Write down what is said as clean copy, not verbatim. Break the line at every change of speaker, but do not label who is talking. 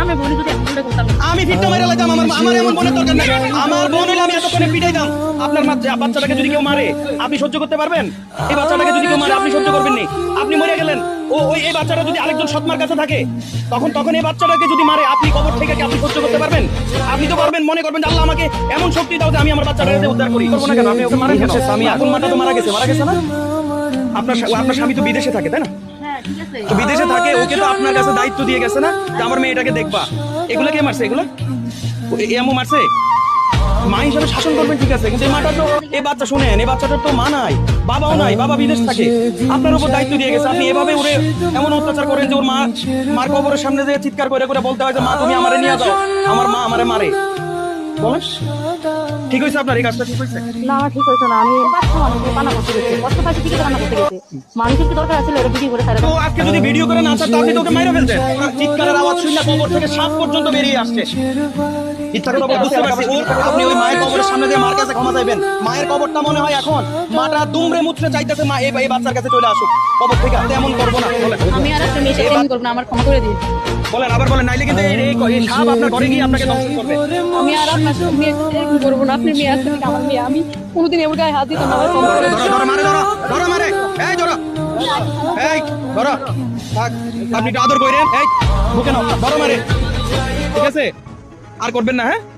আমি বোন যদি এখন ভুলটা করতাম না।
আমি ফিটটা মেরে লাইতাম, আমার এমন বোনের দরকার নাই। আমার বোন হলে আমি এতক্ষণে পিটাইতাম। আপনার বাচ্চাটাকে যদি কেউ মারে আপনি সহ্য করতে পারবেন? এই বাচ্চাটাকে যদি কেউ মারে আপনি সহ্য করবেন নি? আপনি মরে গেলেন, ওই এই বাচ্চাটা যদি আরেকজন সৎমার কাছে থাকে তখন এই বাচ্চাটাকে যদি মারে আপনি কবর থেকে কি আপনি সহ্য করতে পারবেন? আপনি তো পারবেন। মনে করবেন যে আল্লাহ আমাকে এমন শক্তি দাও যে আমি আমার বাচ্চাটাকে উদ্ধার করি। করবো না কেন? আপনি ওকে মারেন কেন? আমি এখন মাটা তো মারা গেছে না? আপনার স্বামী তো বিদেশে থাকে, তাই না?
হ্যাঁ ঠিক আছে।
তো বিদেশে থাকে, ওকে তো আপনার কাছে দায়িত্ব দিয়ে গেছে না যে আমার মেয়েটাকে দেখবা। এগুলো কে মারছে? এগুলো এমন মারছে? মা হিসাবে শাসন করবেন, ঠিক আছে, কিন্তু এই মাটা তো, এই বাচ্চা শুনেন, এই বাচ্চাটার তো মা নাই, বাবাও নাই, বাবা বিদেশ থাকে, আপনার উপর দায়িত্ব দিয়ে গেছে। আপনি এভাবে ওরে এমন অত্যাচার করেন যে ওর মার কবরের সামনে যে চিৎকার করে করে বলতে হয় যে মা তুমি আমারে নিয়ে যাও, আমার মা আমারে মারে। বলেন ঠিক হয়েছে? আপনার এই কাজটা ঠিক হয়েছে?
না আমার ঠিক হয়েছে না। আমি বাচ্চা মানুষ কান্না করতে গেছে, কষ্ট পাইছে ঠিক কান্না করতে গেছে। মানুষের কি দরকার আছে ওরা ভিডিও করে তারা?
তো আজকে যদি ভিডিও করে না ছাড়তো আপনি তো ওকে মাইরে ফেলতেন। চিৎকারের আওয়াজ শুনে কবর থেকে সাপ পর্যন্ত বেরিয়ে আসছে। ইচ্ছা কথা বুঝতে পারছি। আপনি ওই মায়ের কবরের সামনে দিয়ে মার কাছে ক্ষমা চাইবেন। মায়ের কবরটা মনে হয় এখন মাটা দুমড়ে মুচড়ে চাইতেছে মা এই বাচ্চার কাছে চলে আসুক কবর থেকে। তেমন করবো না।
আমি আর একটা মেয়ে সাথে করবো না, আমার ক্ষমা করে দিন।
বলেন, আবার বলেন, নাইলে কিন্তু এই সাপ আপনার ঘরে গিয়ে আপনাকে ধ্বংস করবে।
আমি আর আপনার সাথে মেয়ে সাথে এরকম করবো না। আপনি মেয়ে আসতে আমার মেয়ে, আমি কোনোদিন এমন গায়ে হাত দিতাম না। আমার ক্ষমা করে দিন।
ধরো মারে, ধরো মারে, এই ধরো, এই ধরো, থাক, আপনি একটু আদর করেন, এই বুকে নাও, ধরো মারে, ঠিক আছে? আর করবেন না, হ্যাঁ?